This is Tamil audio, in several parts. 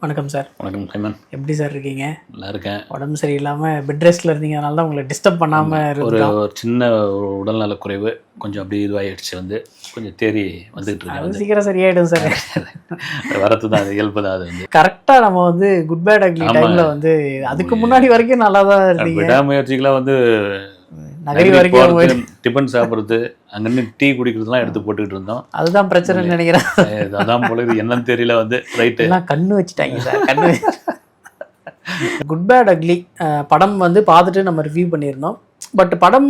வணக்கம் சார். வணக்கம் சைமன். எப்படி சார் இருக்கீங்க? நல்லா இருக்கேன். உடம்பு சரியில்லாமல் பெட் ரெஸ்ட்டில் இருந்தீங்க, அதனால தான் உங்களை டிஸ்டர்ப் பண்ணாமல் ஒரு இருக்கோம். சின்ன உடல்நல குறைவு கொஞ்சம் அப்படி இதுவாகிடுச்சு, கொஞ்சம் தேறி வந்துட்டு அது இருக்கேன். சீக்கிரம் சரியாயிடும் சார். வரத்து தான், அது இயல்பு தான். அது கரெக்டாக நம்ம குட் பேட் அக்லி டைமில் அதுக்கு முன்னாடி வரைக்கும் நல்லா தான் இருந்தீங்க. விடாமுயற்சிகளாம் நகரி வரைக்கும் டிஃபன் சாப்பிட்றது, அங்கன்னு டீ குடிக்கிறதுலாம் எடுத்து போட்டுக்கிட்டு இருந்தோம். அதுதான் பிரச்சனைன்னு நினைக்கிறேன். அதான் போல இது என்னன்னு தெரியல. ரைட்டு எல்லாம் கண்ணு வச்சுட்டாங்க சார். கண்ணு குட் பேட் அக்லி படம் பார்த்துட்டு நம்ம ரிவ்யூ பண்ணியிருந்தோம். பட் படம்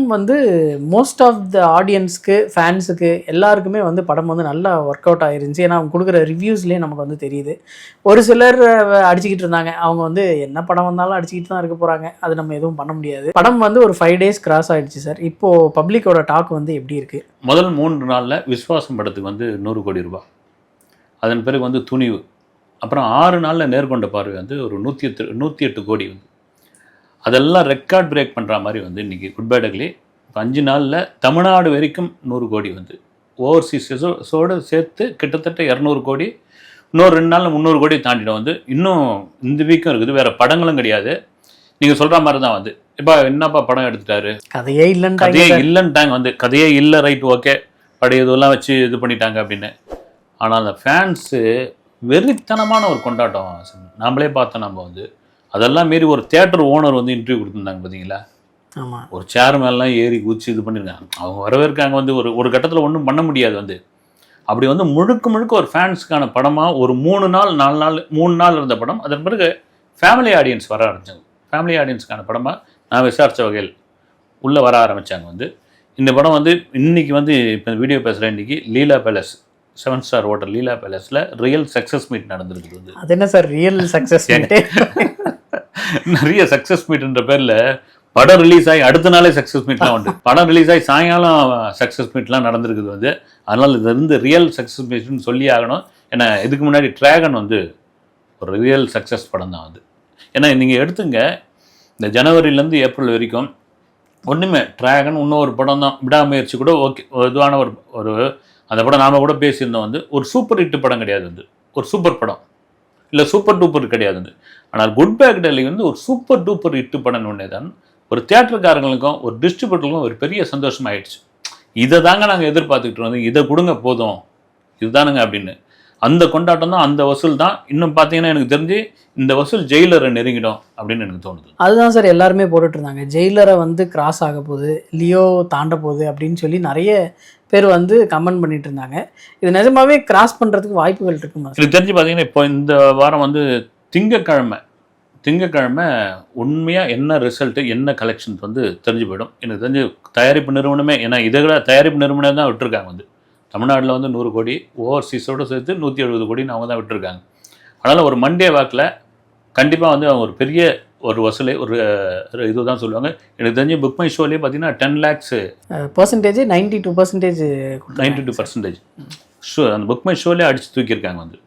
மோஸ்ட் ஆஃப் த ஆடியன்ஸ்க்கு, ஃபேன்ஸுக்கு எல்லாருக்குமே படம் நல்லா ஒர்க் அவுட் ஆயிருந்துச்சு. ஏன்னா அவங்க கொடுக்குற ரிவ்யூஸ்லேயே நமக்கு தெரியுது. ஒரு சிலர் அடிச்சுக்கிட்டு இருந்தாங்க, அவங்க என்ன படம் வந்தாலும் அடிச்சுக்கிட்டு தான் இருக்க போகிறாங்க, அது நம்ம எதுவும் பண்ண முடியாது. படம் ஒரு 5 days கிராஸ் ஆகிடுச்சு சார். இப்போது பப்ளிக்கோட டாக் எப்படி இருக்குது? முதல் 3 நாளில் விஸ்வாசம் படத்துக்கு 100 கோடி ரூபாய், அதன் பிறகு துணிவு, அப்புறம் 6 நாளில் நேர்கொண்ட பார்வை ஒரு 108 கோடி அதெல்லாம் ரெக்கார்ட் பிரேக் பண்ணுற மாதிரி இன்றைக்கி குட் பேட் அக்லி 5 நாளில் தமிழ்நாடு வரைக்கும் 100 கோடி ஓவர்சீஸோடு சேர்த்து கிட்டத்தட்ட 200 கோடி. இன்னொரு 2 நாளில் 300 கோடி தாண்டிடும். இன்னும் இந்த வீக்கும் இருக்குது, வேறு படங்களும் கிடையாது. நீங்கள் சொல்கிற மாதிரி தான் இப்போ என்னப்பா படம் எடுத்துட்டாரு, கதையே இல்லைன்ட்டாங்க. கதையே இல்லை, ரைட், ஓகே, பழைய இதெல்லாம் வச்சு இது பண்ணிட்டாங்க அப்படின்னு. ஆனால் அந்த ஃபேன்ஸு வெறித்தனமான ஒரு கொண்டாட்டம். நாமளே பார்த்தோம். நம்ம அதெல்லாம் மீறி ஒரு தியேட்டர் ஓனர் இன்டர்வியூ கொடுத்துருந்தாங்க பார்த்தீங்களா? ஆமாம். ஒரு சேர் மேலாம் ஏறி குதிச்சு இது பண்ணியிருக்காங்க. அவங்க வரவேற்காங்க. ஒரு கட்டத்தில் ஒன்றும் பண்ண முடியாது. அப்படி முழுக்க ஒரு ஃபேன்ஸுக்கான படமாக ஒரு 3 நாள் 4 நாள் 3 நாள் இருந்த படம். அதன் பிறகு ஃபேமிலி ஆடியன்ஸ் வர ஆரம்பித்தாங்க. ஃபேமிலி ஆடியன்ஸுக்கான படமாக நான் விசாரித்த வகையில் உள்ளே வர ஆரம்பித்தாங்க. இந்த படம் இன்றைக்கி இப்போ வீடியோ பேசுகிறேன். இன்றைக்கி லீலா பேலஸ் 7 ஸ்டார் ஹோட்டல் லீலா பேலஸில் ரியல் சக்ஸஸ் மீட் நடந்திருக்குது. அது என்ன சார் ரியல் சக்ஸஸ் மீட்? நிறைய சக்ஸஸ் மீட்ன்ற பேரில் படம் ரிலீஸ் ஆகி அடுத்த நாளே சக்ஸஸ் மீட்லாம் உண்டு. படம் ரிலீஸ் ஆகி சாயங்காலம் சக்ஸஸ் மீட்லாம் நடந்திருக்குது. அதனால் இது ரியல் சக்ஸஸ் மீட்னு சொல்லி ஆகணும். ஏன்னா இதுக்கு முன்னாடி ட்ராகன் ஒரு ரியல் சக்ஸஸ் படம் தான். ஏன்னா நீங்கள் எடுத்துங்க, இந்த ஜனவரிலேருந்து ஏப்ரல் வரைக்கும் ஒன்றுமே ட்ராகன் இன்னொரு படம் தான், விடாமுயற்சி கூட ஓகே, இதுவான ஒரு அந்த படம் நாம் கூட பேசியிருந்தோம். ஒரு சூப்பர் ஹிட் படம் கிடையாது. ஒரு சூப்பர் படம் இல்லை, சூப்பர் டூப்பர் கிடையாது. ஆனால் குட் பேட் அக்லி ஒரு சூப்பர் டூப்பர் ஹிட் படம் ஒன்றே தான் ஒரு தியேட்டருக்காரங்களுக்கும் ஒரு டிஸ்ட்ரிபியூட்டருக்கும் ஒரு பெரிய சந்தோஷம் ஆயிடுச்சு. இதை தாங்க நாங்கள் எதிர்பார்த்துக்கிட்டு இதை கொடுங்க போதும், இதுதானுங்க அப்படின்னு. அந்த கொண்டாட்டம் தான், அந்த வசூல் தான். இன்னும் பார்த்தீங்கன்னா எனக்கு தெரிஞ்சு இந்த வசூல் ஜெயிலரை நெருங்கிடும் அப்படின்னு எனக்கு தோணுது. அதுதான் சார் எல்லாருமே போட்டுட்டு இருந்தாங்க. ஜெயிலரை கிராஸ் ஆக போகுது, லியோ தாண்ட போகுது அப்படின்னு சொல்லி நிறைய பேர் கமெண்ட் பண்ணிட்டு இருந்தாங்க. இது நிஜமாவே கிராஸ் பண்ணுறதுக்கு வாய்ப்புகள் இருக்குமா? எனக்கு தெரிஞ்சு பார்த்தீங்கன்னா இப்போ இந்த வாரம் திங்கக்கிழமை உண்மையாக என்ன ரிசல்ட்டு, என்ன கலெக்ஷன்ஸ் தெரிஞ்சு போயிடும். எனக்கு தெரிஞ்சு தயாரிப்பு நிறுவனமே, ஏன்னா இதை விட தயாரிப்பு நிறுவனம் தான் விட்டுருக்காங்க. தமிழ்நாட்டில் 100 கோடி, ஓவர்சீஸோடு சேர்த்து 170 கோடின்னு அவங்க தான் விட்டுருக்காங்க. அதனால் ஒரு மண்டே வாக்கில் கண்டிப்பாக அவங்க ஒரு பெரிய ஒரு வசூலை ஒரு இதுதான் சொல்லுவாங்க. எனக்கு தெரிஞ்சு புக் மை ஷோலேயே பார்த்தீங்கன்னா 10 lakhs பர்சன்டேஜ் 92% ஷோ அந்த புக் மை ஷோலேயே அடித்து தூக்கியிருக்காங்க.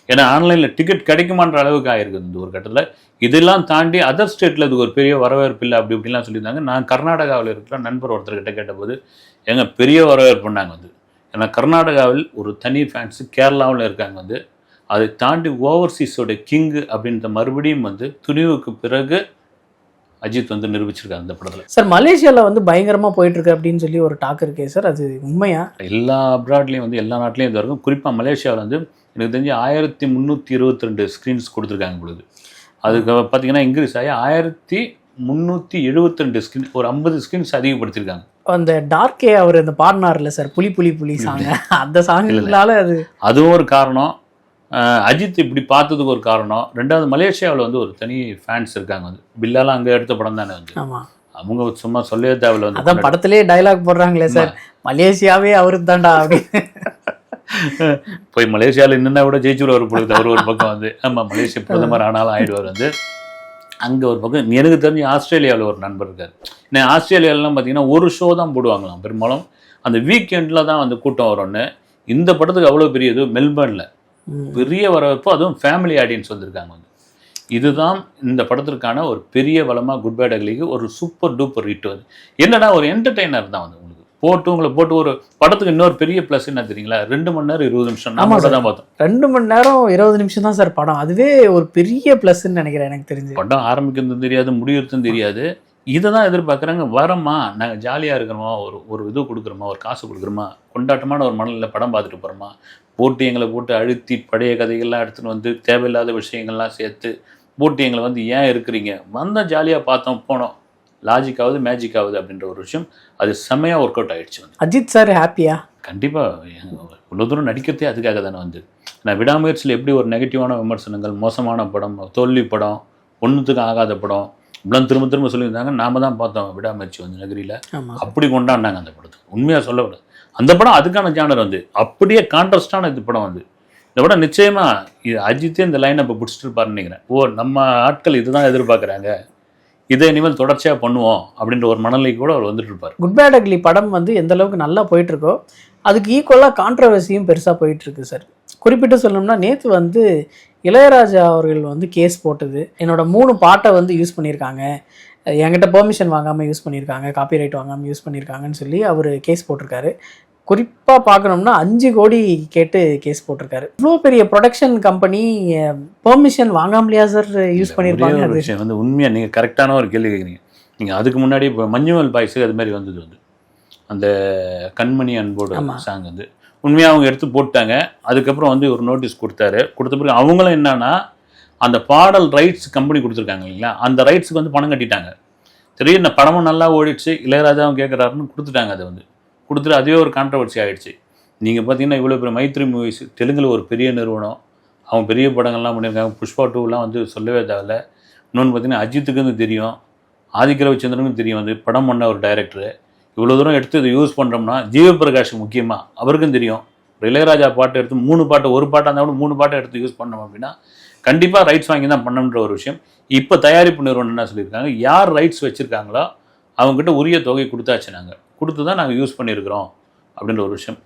ஏன்னா ஆன்லைனில் டிக்கெட் கிடைக்குமான்ற அளவுக்கு ஆகிருக்குது ஒரு கட்டத்தில். இதெல்லாம் தாண்டி அதர் ஸ்டேட்டில் இதுக்கு ஒரு பெரிய வரவேற்பு இல்லை அப்படி இப்படிலாம் சொல்லியிருந்தாங்க. நான் கர்நாடகாவில் இருக்கிற நண்பர் ஒருத்தர்கிட்ட கேட்டபோது பெரிய வரவேற்பு பண்ணாங்க. ஏன்னா கர்நாடகாவில் ஒரு தனி ஃபேன்ஸு, கேரளாவில் இருக்காங்க. அதை தாண்டி ஓவர்சீஸோட கிங்கு அப்படின்ற மறுபடியும் துணிவுக்கு பிறகு அஜித் நிரூபிச்சிருக்காங்க அந்த படத்தில். சார் மலேசியாவில் பயங்கரமாக போயிட்டுருக்கு அப்படின்னு சொல்லி ஒரு டாக் இருக்கே சார், அது உண்மையா? எல்லா அப்ராட்லேயும் எல்லா நாட்டிலையும் இது வரைக்கும், குறிப்பாக மலேசியாவில் எனக்கு தெரிஞ்சு 1322 ஸ்க்ரீன்ஸ் கொடுத்துருக்காங்க பொழுது. அதுக்கு பார்த்தீங்கன்னா இன்க்ரீஸ் ஆகி 1372 ஸ்க்ரீன், ஒரு 50 ஸ்க்ரீன்ஸ் அதிகப்படுத்தியிருக்காங்க. அந்த டார்க்கே அவர் இந்த பாடினார்ல சார், புலி புலி புலி சாங், அந்த சாங்னால அதுவும் ஒரு காரணம். அஜித் இப்படி பார்த்ததுக்கு ஒரு காரணம். ரெண்டாவது மலேசியாவில் ஒரு தனி ஃபேன்ஸ் இருக்காங்க. பில்லாலாம் அங்கே எடுத்த படம் தானே. ஆமாம், அவங்க சும்மா சொல்லவே தேவையில்ல. அதான் படத்திலே டைலாக் போடுறாங்களே சார், மலேசியாவே அவருக்கு தாண்டா அப்படின்னு. போய் மலேசியாவில் இன்னும் விட ஜெயிச்சுட்டு வர பொழுது அவர் ஒரு பக்கம் ஆமாம், மலேசியா பிரதமர் ஆனாலும் ஆயிடுவார். அங்கே ஒரு பக்கம் எனக்கு தெரிஞ்சு ஆஸ்திரேலியாவில் ஒரு நண்பர் இருக்கார். ஏன்னா ஆஸ்திரேலியாவிலாம் பார்த்தீங்கன்னா ஒரு ஷோ தான் போடுவாங்களாம் பெரும்பாலும். அந்த வீக்கெண்டில் தான் கூட்டம் வரும்னு. இந்த படத்துக்கு அவ்வளோ பெரிய இது மெல்பர்னில் பெரிய வரவேற்பு, அதுவும் ஃபேமிலி ஆடியன்ஸ் வந்திருக்காங்க. இதுதான் இந்த படத்திற்கான ஒரு பெரிய வளமாக குட் பேட் அக்லிக்கு ஒரு சூப்பர் டூப்பர் ஹிட். என்னன்னா ஒரு என்டர்டெய்னர் தான் உங்களுக்கு போட்டு உங்களை போட்டு ஒரு படத்துக்கு இன்னொரு பெரிய ப்ளஸ் என்ன தெரியுங்களா, 2 மணி நேரம் 20 நிமிஷம் ஆமா நம்ம சார். தான் பார்த்தோம். 2 மணி நேரம் 20 நிமிஷம் தான் சார் படம். அதுவே ஒரு பெரிய ப்ளஸ்ன்னு நினைக்கிறேன் எனக்கு தெரிஞ்சு. படம் ஆரம்பிக்கிறதும் தெரியாது, முடியறதும் தெரியாது. இதை தான் எதிர்பார்க்குறாங்க. வரமா நாங்கள் ஜாலியாக இருக்கிறோமா, ஒரு இது கொடுக்குறோமா, ஒரு காசு கொடுக்குறோமா, கொண்டாட்டமான ஒரு மனநிலையில் படம் பார்த்துட்டு போகிறோமா, போட்டு எங்களை போட்டு அழுத்தி பழைய கதைகள்லாம் எடுத்துகிட்டு வந்து தேவையில்லாத விஷயங்கள்லாம் சேர்த்து போட்டு எங்களை வந்து ஏன் இருக்கிறீங்க, வந்தால் ஜாலியாக பார்த்தோம் போனோம், லாஜிக் ஆகுது மேஜிக் ஆகுது அப்படின்ற ஒரு விஷயம் அது செம்மையாக ஒர்க் அவுட் ஆகிடுச்சு. வந்து அஜித் சார் ஹாப்பியா? கண்டிப்பாக இவ்வளோ தூரம் நடிக்கிறதே அதுக்காக தானே. வந்து நான் விடாமுயற்சியில் எப்படி ஒரு நெகட்டிவான விமர்சனங்கள், மோசமான படம், தோல்வி படம், ஒன்றுத்துக்கு ஆகாத படம் இப்படிலாம் திரும்ப திரும்ப சொல்லியிருந்தாங்க. நாம தான் பார்த்தோம் விடாமுயற்சி வந்து நகரியில் அப்படி கொண்டாடினாங்க அந்த படத்துக்கு. உண்மையாக சொல்ல விட அந்த படம் அதுக்கான ஜானர் வந்து அப்படியே கான்ட்ராஸ்டான இது படம் வந்து. இந்த படம் நிச்சயமாக இது அஜித்தே இந்த லைனை இப்போ பிடிச்சிட்டு இருப்பாருன்னு நினைக்கிறேன். நம்ம ஆட்கள் இதுதான் எதிர்பார்க்குறாங்க, இதை இனிமேல் தொடர்ச்சியாக பண்ணுவோம் அப்படின்ற ஒரு மனநிலைக்கு கூட அவர் வந்துட்டு இருப்பார். குட் பேட் அக்லி படம் வந்து எந்த அளவுக்கு நல்லா போயிட்டு இருக்கோ அதுக்கு ஈக்குவலாக கான்ட்ரவர்சியும் பெருசாக போயிட்டு இருக்கு சார். குறிப்பிட்டு சொல்லணும்னா நேற்று வந்து இளையராஜா அவர்கள் வந்து கேஸ் போட்டது, என்னோட 3 பாட்டை வந்து யூஸ் பண்ணியிருக்காங்க, என்கிட்ட பெர்மிஷன் வாங்காமல் யூஸ் பண்ணியிருக்காங்க, காப்பிரைட் வாங்காமல் யூஸ் பண்ணியிருக்காங்கன்னு சொல்லி அவர் கேஸ் போட்டிருக்காரு. குறிப்பாக பார்க்கணும்னா 5 கோடி கேட்டு கேஸ் போட்டிருக்காரு. இவ்வளோ பெரிய ப்ரொடக்ஷன் கம்பெனி பெர்மிஷன் வாங்காமலையா சார் யூஸ் பண்ணியிருப்பாங்க? ஒரு விஷயம் வந்து உண்மையாக நீங்கள் கரெக்டான ஒரு கேள்வி கேட்குறீங்க. நீங்கள் அதுக்கு முன்னாடி இப்போ மஞ்சுமல் பாய்ஸுக்கு அது மாதிரி வந்தது வந்து அந்த கண்மணி அன்போடு சாங் வந்து உண்மையாக அவங்க எடுத்து போட்டாங்க. அதுக்கப்புறம் வந்து ஒரு நோட்டீஸ் கொடுத்த பிறகு அவங்களும் என்னன்னா அந்த பாடல் ரைட்ஸ் கம்பெனி கொடுத்துருக்காங்க இல்லைங்களா, அந்த ரைட்ஸுக்கு வந்து பணம் கட்டிட்டாங்க. சரி, இந்த படமும் நல்லா ஓடிடுச்சு, இளையராஜாவும் கேட்குறாருன்னு கொடுத்துட்டாங்க. அதை வந்து கொடுத்துட்டு அதுவே ஒரு கான்ட்ரவர்சி ஆகிடுச்சு. நீங்கள் பார்த்தீங்கன்னா இவ்வளோ பெரிய மைத்ரி மூவிஸ் தெலுங்கில் ஒரு பெரிய நிறுவனம், அவங்க பெரிய படங்கள்லாம் பண்ணியிருக்காங்க. புஷ்பா 2லாம் வந்து சொல்லவே தேவையில்ல. இன்னொன்று பார்த்தீங்கன்னா அஜித்துக்குன்னு தெரியும், ஆதித்ய ரவிச்சந்திரனுக்கும் தெரியும், வந்து படம் பண்ண ஒரு டைரக்டரு. இவ்வளோ தூரம் எடுத்து இதை யூஸ் பண்ணுறோம்னா ஜீவபிரகாஷ் முக்கியமாக அவருக்கும் தெரியும். இளையராஜா பாட்டு எடுத்து 3 பாட்டு, ஒரு பாட்டாக இருந்தால் கூட 3 பாட்டை எடுத்து யூஸ் பண்ணோம் அப்படின்னா கண்டிப்பாக ரைட்ஸ் வாங்கி தான் பண்ணணுன்ற ஒரு விஷயம். இப்போ தயாரிப்பு நிறுவனம் என்ன சொல்லியிருக்காங்க, யார் ரைட்ஸ் வச்சுருக்காங்களோ அவங்ககிட்ட உரிய தொகை கொடுத்தாச்சு, நாங்கள் கொடுத்து தான் நாங்கள் யூஸ் பண்ணியிருக்கிறோம் அப்படின்ற ஒரு விஷயம்.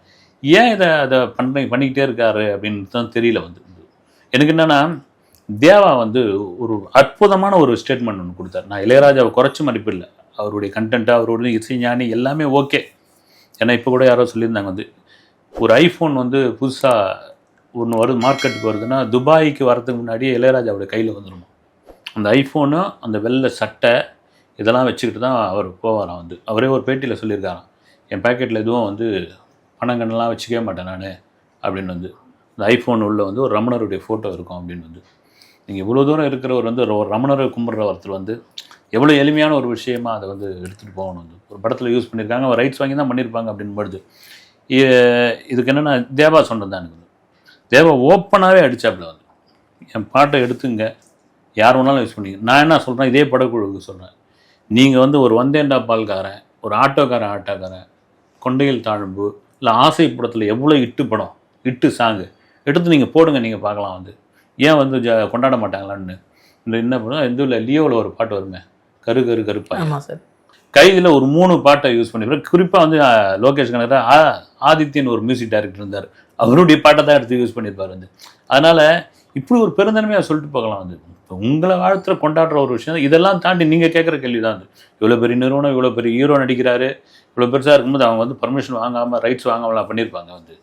ஏன் அதை பண்ணிக்கிட்டே இருக்காரு அப்படின்னு தான் தெரியல. வந்து எனக்கு என்னென்னா தேவா வந்து ஒரு அற்புதமான ஒரு ஸ்டேட்மெண்ட் ஒன்று கொடுத்தார். நான் இளையராஜாவை குறைச்சி மதிப்பில்லை, அவருடைய கண்டென்ட்டு, அவருடைய இசைஞானி எல்லாமே ஓகே. ஏன்னா இப்போ கூட யாரோ சொல்லியிருந்தாங்க வந்து ஒரு ஐஃபோன் வந்து புதுசாக ஒன்று வருது, மார்க்கெட்டுக்கு வருதுன்னா துபாய்க்கு வரதுக்கு முன்னாடியே இளையராஜாவுடைய கையில் வந்துடுமா அந்த ஐஃபோனு, அந்த வெள்ளை சட்டை இதெல்லாம் வச்சுக்கிட்டு தான் அவர் போவாராம். வந்து அவரே ஒரு பேட்டியில் சொல்லியிருக்காராம், என் பேக்கெட்டில் எதுவும் வந்து பணங்கண்ணெல்லாம் வச்சுக்கவே மாட்டேன் நான் அப்படின்னு. வந்து அந்த ஐஃபோன் உள்ள வந்து ஒரு ரமணருடைய ஃபோட்டோ இருக்கும் அப்படின்னு. வந்து நீங்கள் இவ்வளோ தூரம் இருக்கிறவர் வந்து ஒரு ரமணரை கும்பிட்ற ஒருத்தர் வந்து எவ்வளோ எளிமையான ஒரு விஷயமா அதை வந்து எடுத்துகிட்டு போகணும். வந்து ஒரு படத்தில் யூஸ் பண்ணியிருக்காங்க, அவர் ரைட்ஸ் வாங்கி தான் பண்ணியிருப்பாங்க அப்படின்னு படுது. இதுக்கு என்னென்னா தேவா சொன்னது தான் எனக்கு. தேவா ஓப்பனாகவே அடித்தாப்புல வந்து என் பாட்டை எடுத்துங்க, யார் வேணாலும் யூஸ் பண்ணிங்க. நான் என்ன சொல்கிறேன், இதே படக்குழுவுக்கு சொல்கிறேன், நீங்கள் வந்து ஒரு வந்தேண்டா பால்காரன், ஒரு ஆட்டோக்காரன், கொண்டையில் தாழம்பு இல்லை ஆசை படத்தில் எவ்வளோ இட்டு படம், இட்டு சாங்கு எடுத்து நீங்கள் போடுங்க, நீங்கள் பார்க்கலாம். வந்து ஏன் வந்து கொண்டாட மாட்டாங்களான்னு. இந்த என்ன படம் எந்த இல்லை, லியோவில் ஒரு பாட்டு வருமே, கரு கரு கருப்பா சார், கைதில் ஒரு 3 பாட்டை யூஸ் பண்ணி குறிப்பாக வந்து லோகேஷ் கனகரா ஆதித்யன் ஒரு மியூசிக் டைரக்டர் இருந்தார், அவருடைய பாட்டை தான் எடுத்து யூஸ் பண்ணியிருப்பார். வந்து அதனால் இப்படி ஒரு பெருந்தன்மையாக சொல்லிட்டு போகலாம். வந்து இப்போ உங்களை வாழ்த்துற கொண்டாடுற ஒரு விஷயம் இதெல்லாம் தாண்டி நீங்கள் கேட்குற கேள்வி தான். வந்து இவ்வளோ பெரிய நிறுவனம், இவ்வளோ பெரிய ஹீரோ நடிக்கிறாரு, இவ்வளோ பெருசாக இருக்கும்போது அவங்க வந்து பர்மிஷன் வாங்காமல் ரைட்ஸ் வாங்காமலாம் பண்ணியிருப்பாங்க. வந்து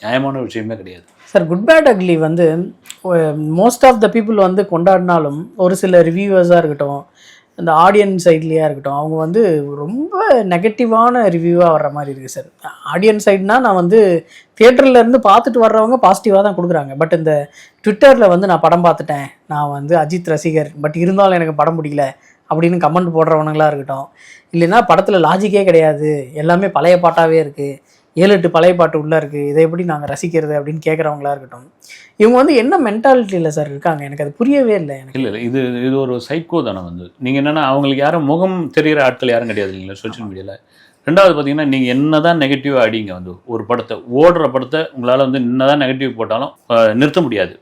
நியாயமான விஷயமே கிடையாது சார். குட் பேட் அக்லி வந்து மோஸ்ட் ஆஃப் த பீப்புள் வந்து கொண்டாடினாலும் ஒரு சில ரிவ்யூவர்ஸாக இருக்கட்டும், இந்த ஆடியன்ஸ் சைட்லேயே இருக்கட்டும், அவங்க வந்து ரொம்ப நெகட்டிவான ரிவ்யூவாக வர்ற மாதிரி இருக்குது சார். ஆடியன்ஸ் சைட்னால் நான் வந்து தியேட்டர்லேருந்து பார்த்துட்டு வர்றவங்க பாசிட்டிவாக தான் கொடுக்குறாங்க. பட் இந்த ட்விட்டரில் வந்து நான் படம் பார்த்துட்டேன், நான் வந்து அஜித் ரசிகர், பட் இருந்தாலும் எனக்கு படம் பிடிக்கல அப்படின்னு கமெண்ட் போடுறவனுங்களாக இருக்கட்டும், இல்லைன்னா படத்தில் லாஜிக்கே கிடையாது, எல்லாமே பழைய பாட்டாகவே இருக்குது, 7-8 பழைய பாட்டு உள்ளே இருக்குது, இதை எப்படி நாங்கள் ரசிக்கிறது அப்படின்னு கேட்குறவங்களா இருக்கட்டும். இவங்க வந்து என்ன மென்டாலிட்டியில் சார் இருக்காங்க, எனக்கு அது புரியவே இல்லை. எனக்கு இல்லை இது ஒரு சைக்கோ தானே. வந்து நீங்கள் என்னென்னா அவங்களுக்கு யாரும் முகம் தெரிகிற ஆட்கள் யாரும் கிடையாது இல்லைங்களா சோஷியல் மீடியாவில். ரெண்டாவது பார்த்தீங்கன்னா நீங்கள் என்ன தான் நெகட்டிவாக அடிங்க, வந்து ஒரு படத்தை ஓடுற படத்தை உங்களால் வந்து என்ன தான் நெகட்டிவ் போட்டாலும் நிறுத்த முடியாது.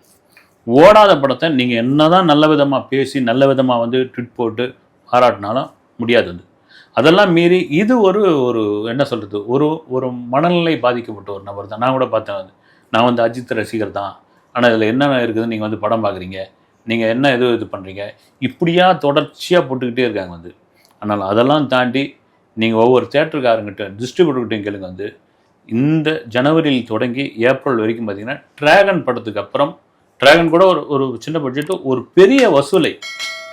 ஓடாத படத்தை நீங்கள் என்ன தான் நல்ல விதமாக பேசி நல்ல விதமாக வந்து ட்விட் போட்டு பாராட்டினாலும் முடியாது. வந்து அதெல்லாம் மீறி இது ஒரு என்ன சொல்கிறது, ஒரு மனநிலை பாதிக்கப்பட்ட ஒரு நபர் தான். நான் கூட பார்த்தேன், வந்து நான் வந்து அஜித் ரசிகர் தான், ஆனால் இதில் என்னென்ன இருக்குதுன்னு நீங்கள் வந்து படம் பார்க்குறீங்க, நீங்கள் என்ன இது பண்ணுறீங்க, இப்படியா தொடர்ச்சியாக போட்டுக்கிட்டே இருக்காங்க. வந்து ஆனால் அதெல்லாம் தாண்டி நீங்கள் ஒவ்வொரு தேட்டருக்காரங்கிட்ட டிஸ்ட்ரிபியூட்டர்கிட்டையும் கேளுங்க வந்து இந்த ஜனவரியில் தொடங்கி ஏப்ரல் வரைக்கும் பார்த்தீங்கன்னா டிராகன் படத்துக்கு அப்புறம் டிராகன் கூட ஒரு சின்ன பட்ஜெட்டு ஒரு பெரிய வசூலை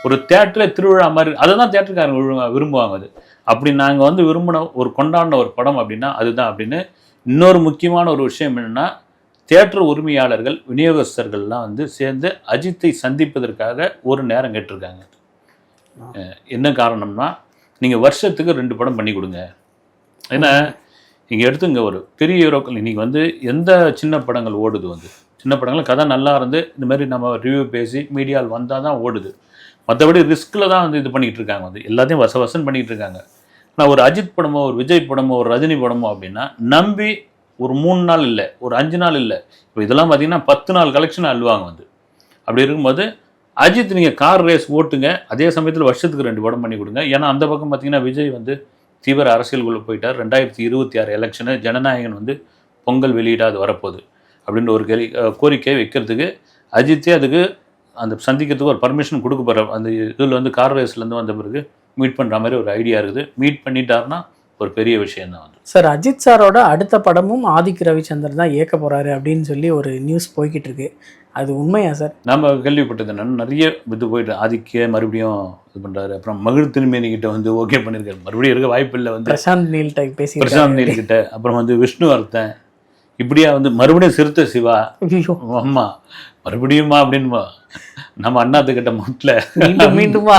ஒரு தேட்டரில் திருவிழா மாதிரி அதை தான் தேட்டருக்காரங்க விரும்புவாங்க. அது அப்படி நாங்கள் வந்து விரும்பின ஒரு கொண்டாடின ஒரு படம் அப்படின்னா அதுதான். அப்படின்னு இன்னொரு முக்கியமான ஒரு விஷயம் என்னென்னா தியேட்டர் உரிமையாளர்கள் விநியோகஸ்தர்கள்லாம் வந்து சேர்ந்து அஜித்தை சந்திப்பதற்காக ஒரு நேரம் கேட்டிருக்காங்க. என்ன காரணம்னா நீங்கள் வருஷத்துக்கு 2 படம் பண்ணி கொடுங்க. ஏன்னா இங்கே எடுத்துங்க ஒரு பெரிய ஹீரோக்கள் இன்றைக்கி வந்து எந்த சின்ன படங்கள் ஓடுது வந்து சின்ன படங்கள் கதை நல்லா இருந்து இந்த மாதிரி நம்ம ரிவ்யூ பேசி மீடியாவில் வந்தால் தான் ஓடுது. மற்றபடி ரிஸ்கில் தான் வந்து இது பண்ணிகிட்டு இருக்காங்க வந்து எல்லாத்தையும் வசம் பண்ணிகிட்டு இருக்காங்க. ஆனால் ஒரு அஜித் படமோ ஒரு விஜய் படமோ ஒரு ரஜினி படமோ அப்படின்னா நம்பி ஒரு 3 நாள் இல்லை ஒரு 5 நாள் இல்லை இப்போ இதெல்லாம் பார்த்தீங்கன்னா 10 நாள் கலெக்ஷன் அள்ளுவாங்க வந்து. அப்படி இருக்கும்போது அஜித் நீங்கள் கார் ரேஸ் ஓட்டுங்க, அதே சமயத்தில் வருஷத்துக்கு 2 படம் பண்ணி கொடுங்க. ஏன்னா அந்த பக்கம் பார்த்தீங்கன்னா விஜய் வந்து தீவிர அரசியலுக்குள்ளே போயிட்டார். 2026 எலெக்ஷனு ஜனநாயகன் வந்து பொங்கல் வெளியிடாது வரப்போகுது அப்படின்ற ஒரு கோரிக்கையை வைக்கிறதுக்கு அஜித்தே அதுக்கு அந்த சந்திக்கிறதுக்கு ஒரு பர்மிஷன் கொடுக்க போகிற அந்த இதில் வந்து கார் ரேஸ்லேருந்து வந்த பிறகு மீட் பண்ணுற மாதிரி ஒரு ஐடியா இருக்குது. மீட் பண்ணிட்டாருன்னா ஒரு பெரிய விஷயம் தான் வந்து. சார் அஜித் சாரோட அடுத்த படமும் ஆதிக் ரவிச்சந்தர் தான் இயக்க போகிறாரு அப்படின்னு சொல்லி ஒரு நியூஸ் போய்கிட்டு இருக்கு. அது உண்மையா சார்? நம்ம கேள்விப்பட்டது நிறைய இது போயிட்டு ஆதிக்க மறுபடியும் இது பண்ணுறாரு. அப்புறம் மகிழ் திருமேனிக்கிட்ட வந்து ஓகே பண்ணியிருக்காரு. மறுபடியும் இருக்க வாய்ப்பு இல்லை வந்து பிரசாந்த் நீல் டைப் பேசி பிரசாந்த் நீல் கிட்ட. அப்புறம் வந்து விஷ்ணுவர்தன் இப்படியா வந்து மறுபடியும் சிறுத்தை சிவா அம்மா மறுபடியுமா அப்படின்னு நம்ம அண்ணாத்துக்கிட்ட மட்டும் மீண்டுமா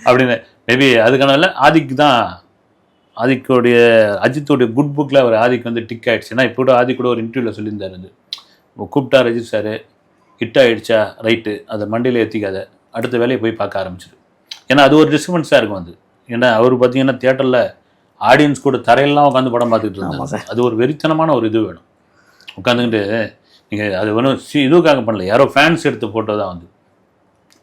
அப்படின்னு மேபி அதுக்கான ஆதிக்கு தான் ஆதிக்கோடைய அஜித்தோடைய குட் புக்கில் அவர் ஆதிக்கு வந்து டிக் ஆகிடுச்சு. ஏன்னா இப்போ கூட ஆதிக் கூட ஒரு இன்டர்வியூவில் சொல்லியிருந்தார் அது கூப்பிட்டார் அஜித் சார் ஹிட் ஆகிடுச்சா ரைட்டு அதை மண்டியில் ஏற்றிக்காத அடுத்த வேலையை போய் பார்க்க ஆரம்பிச்சிடு. ஏன்னா அது ஒரு டிஸ்டர்பன்ஸாக இருக்கும் வந்து. ஏன்னா அவர் பார்த்தீங்கன்னா தியேட்டரில் ஆடியன்ஸ் கூட தரையெல்லாம் உட்காந்து படம் பார்த்துட்டு இருந்தாங்க. அது ஒரு வெறித்தனமான ஒரு இது வேணும். உட்காந்துக்கிட்டு நீங்கள் அது வேணும் இதுக்காக பண்ணல, யாரோ ஃபேன்ஸ் எடுத்து ஃபோட்டோ தான் வந்து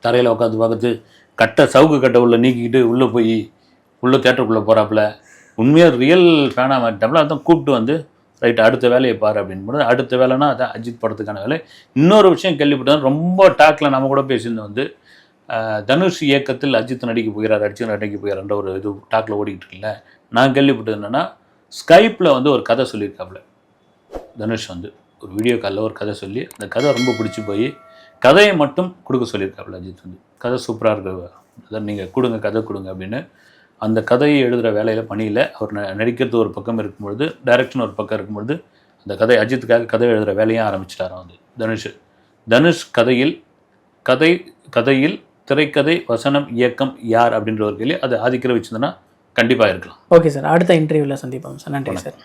தரையில் உட்காந்து பார்க்குறது சவுக்கு கட்டை உள்ள நீக்கிக்கிட்டு உள்ளே போய் உள்ளே தேட்டருக்குள்ளே போகிறாப்புல உண்மையாக ரியல் ஃபேனாக மாட்டாப்புல. அதான் கூப்பிட்டு வந்து ரைட்டு அடுத்த வேலையை பாரு அப்படின்னு போது அடுத்த வேலைன்னா அதான் அஜித் படத்துக்கான வேலை. இன்னொரு விஷயம் கேள்விப்பட்டது ரொம்ப டாக்கில் நம்ம கூட பேசியிருந்தோம் வந்து தனுஷ் இயக்கத்தில் அஜித் நடிக்க போகிறார் அஜித் நடிக்க போகிறார்ன்ற ஒரு இது டாக்கில் ஓடிக்கிட்டு இருக்குல்ல. நான் கேள்விப்பட்டது என்னென்னா ஸ்கைப்பில் வந்து ஒரு கதை சொல்லியிருக்காப்புல தனுஷ் வந்து ஒரு வீடியோ காலில் ஒரு கதை சொல்லி அந்த கதை ரொம்ப பிடிச்சி போய் கதையை மட்டும் கொடுக்க சொல்லியிருக்காப்புல அஜித் வந்து. கதை சூப்பராக இருக்கு அதான் நீங்கள் கொடுங்க கதை கொடுங்க அப்படின்னு. அந்த கதையை எழுதுகிற வேலையில் பணியில் அவர் நடிக்கிறது ஒரு பக்கம் இருக்கும்பொழுது டைரக்ஷன் ஒரு பக்கம் இருக்கும்பொழுது அந்த கதை அஜித்துக்காக கதை எழுதுகிற வேலையும் ஆரம்பிச்சிட்டாராம் வந்து தனுஷ் கதையில் திரைக்கதை வசனம் இயக்கம் யார் அப்படின்ற ஒரு கேள்வி அது ஆதிக்கிற வச்சுருந்தனா கண்டிப்பாக இருக்கலாம். ஓகே சார், அடுத்த இன்டர்வியூவில் சந்திப்போம் சார். நன்றி சார்.